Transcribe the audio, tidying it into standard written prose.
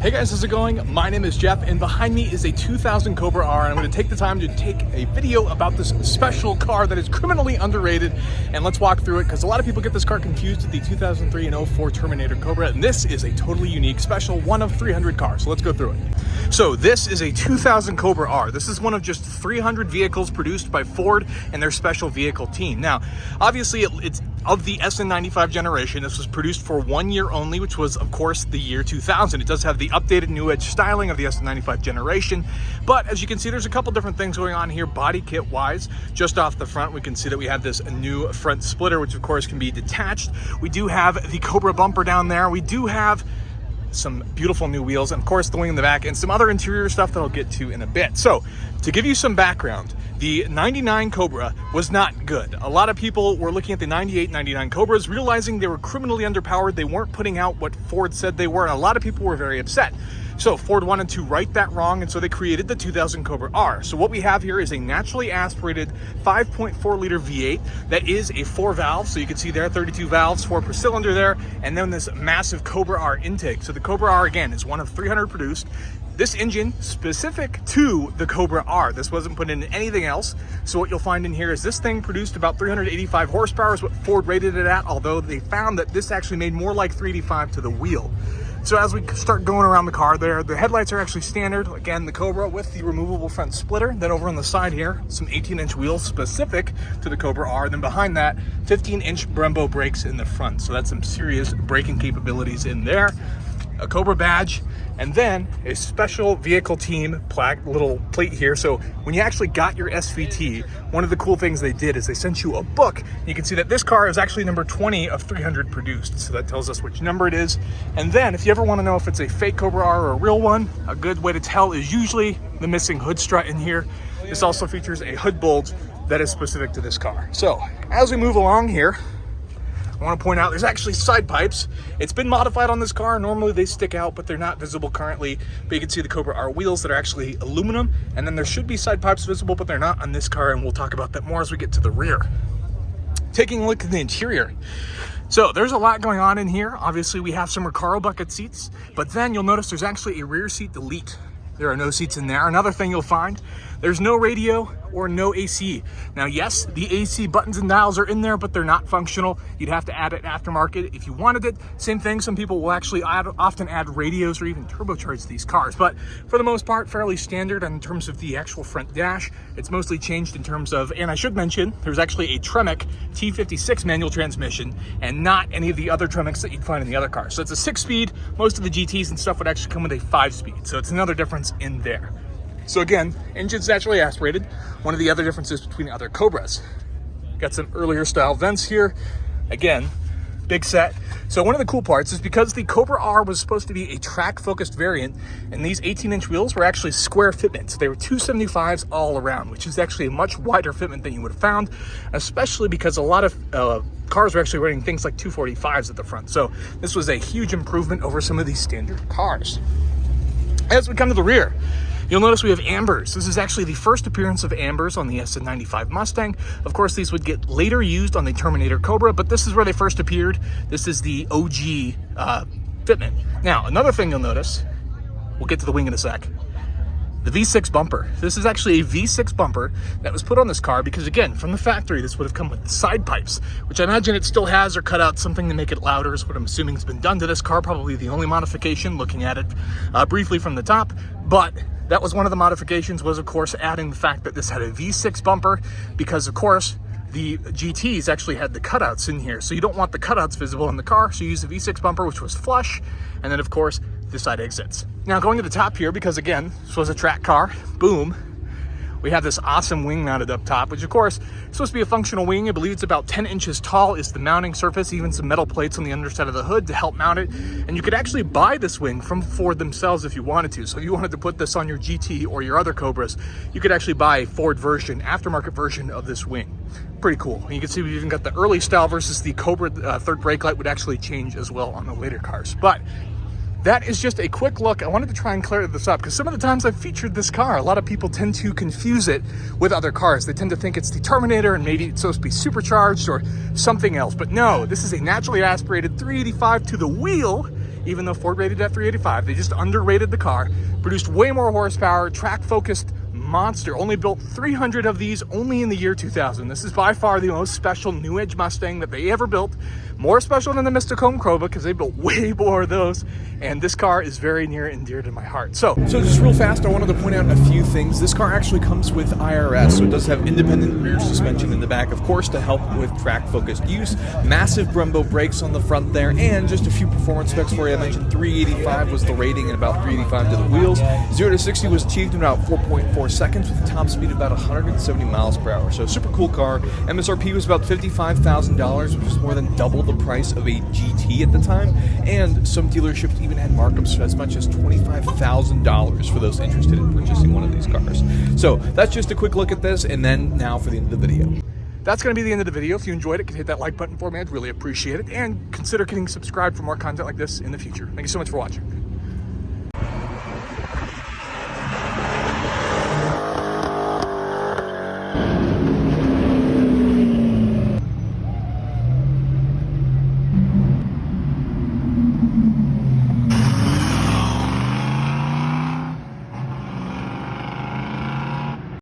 Hey guys, how's it going? My name is Jeff, and behind me is a 2000 Cobra R, and I'm going to take the time to take a video about this special car that is criminally underrated, and let's walk through it, because a lot of people get this car confused with the 2003 and 04 Terminator Cobra, and this is a totally unique, special, one of 300 cars, so let's go through it. So this is a 2000 Cobra R. This is one of just 300 vehicles produced by Ford and their special vehicle team. Now, obviously, it's of the SN95 generation. This was produced for 1 year only, which was, of course, the year 2000. It does have the updated new edge styling of the SN95 generation, but as you can see, there's a couple different things going on here body kit wise. Just off the front, we can see that we have this new front splitter, which of course can be detached. We do have the Cobra bumper down there. We do have some beautiful new wheels, and of course the wing in the back, and some other interior stuff that I'll get to in a bit. So to give you some background, the 99 Cobra was not good. A lot of people were looking at the 98, 99 Cobras, realizing they were criminally underpowered. They weren't putting out what Ford said they were, and a lot of people were very upset. So Ford wanted to right that wrong, and so they created the 2000 Cobra R. So what we have here is a naturally aspirated 5.4 liter V8 that is a 4 valve. So you can see there, 32 valves, 4 per cylinder there, and then this massive Cobra R intake. So the Cobra R, again, is one of 300 produced. This engine specific to the Cobra R. This wasn't put in anything else. So what you'll find in here is this thing produced about 385 horsepower is what Ford rated it at, although they found that this actually made more like 385 to the wheel. So as we start going around the car there, the headlights are actually standard. Again, the Cobra with the removable front splitter. Then over on the side here, some 18-inch wheels specific to the Cobra R. Then behind that, 15-inch Brembo brakes in the front. So that's some serious braking capabilities in there. A Cobra badge, and then a special vehicle team plaque, little plate here. So when you actually got your SVT, one of the cool things they did is they sent you a book. You can see that this car is actually number 20 of 300 produced. So that tells us which number it is. And then if you ever want to know if it's a fake Cobra R or a real one, a good way to tell is usually the missing hood strut in here. This also features a hood bulge that is specific to this car. So as we move along here, I want to point out there's actually side pipes. It's been modified on this car. Normally they stick out, but they're not visible currently. But you can see the Cobra R wheels that are actually aluminum, and then there should be side pipes visible, but they're not on this car, and we'll talk about that more as we get to the rear. Taking a look at the interior. So there's a lot going on in here. Obviously we have some Recaro bucket seats, but then you'll notice there's actually a rear seat delete. There are no seats in there. Another thing you'll find, there's no radio or no AC. Now, yes, the AC buttons and dials are in there, but they're not functional. You'd have to add it aftermarket if you wanted it. Same thing, some people will actually often add radios or even turbocharge these cars, but for the most part, fairly standard in terms of the actual front dash. It's mostly changed in terms of, and I should mention, there's actually a Tremec T56 manual transmission and not any of the other Tremec's that you'd find in the other cars. So it's a 6-speed. Most of the GTs and stuff would actually come with a 5-speed. So it's another difference in there. So again, engine's naturally aspirated. One of the other differences between other Cobras. Got some earlier style vents here. Again, big set. So one of the cool parts is because the Cobra R was supposed to be a track focused variant, and these 18-inch wheels were actually square fitments. They were 275s all around, which is actually a much wider fitment than you would have found, especially because a lot of cars were actually running things like 245s at the front. So this was a huge improvement over some of these standard cars. As we come to the rear, you'll notice we have ambers. This is actually the first appearance of ambers on the SN95 Mustang. Of course, these would get later used on the Terminator Cobra, but this is where they first appeared. This is the OG fitment. Now, another thing you'll notice, we'll get to the wing in a sec, the V6 bumper. This is actually a V6 bumper that was put on this car because, again, from the factory, this would have come with side pipes, which I imagine it still has, or cut out something to make it louder is what I'm assuming has been done to this car. Probably the only modification, looking at it briefly from the top, but that was one of the modifications, was of course adding the fact that this had a V6 bumper, because of course the GTs actually had the cutouts in here. So you don't want the cutouts visible in the car, so you use the V6 bumper, which was flush, and then of course the side exits. Now going to the top here, because again, this was a track car, boom, we have this awesome wing mounted up top, which of course is supposed to be a functional wing. I believe it's about 10 inches tall is the mounting surface, even some metal plates on the underside of the hood to help mount it. And you could actually buy this wing from Ford themselves if you wanted to. So if you wanted to put this on your GT or your other Cobras, you could actually buy a Ford version, aftermarket version of this wing. Pretty cool. And you can see we've even got the early style versus the Cobra third brake light would actually change as well on the later cars. But that is just a quick look. I wanted to try and clear this up because some of the times I've featured this car, a lot of people tend to confuse it with other cars. They tend to think it's the Terminator and maybe it's supposed to be supercharged or something else. But no, this is a naturally aspirated 385 to the wheel even though Ford rated at 385. They just underrated the car, produced way more horsepower, track-focused monster. Only built 300 of these only in the year 2000. This is by far the most special new age Mustang that they ever built. More special than the Mr. Cobra because they built way more of those. And this car is very near and dear to my heart. So just real fast, I wanted to point out a few things. This car actually comes with IRS, so it does have independent rear suspension in the back, of course, to help with track-focused use. Massive Brembo brakes on the front there, and just a few performance specs for you. I mentioned 385 was the rating and about 385 to the wheels. 0 to 60 was achieved in about 4.4 seconds with a top speed of about 170 miles per hour. So super cool car. MSRP was about $55,000, which was more than double the price of a GT at the time, and some dealerships even had markups for as much as $25,000 for those interested in purchasing one of these cars. So that's just a quick look at this, and then now for the end of the video. That's going to be the end of the video. If you enjoyed it, hit that like button for me. I'd really appreciate it, and consider getting subscribed for more content like this in the future. Thank you so much for watching.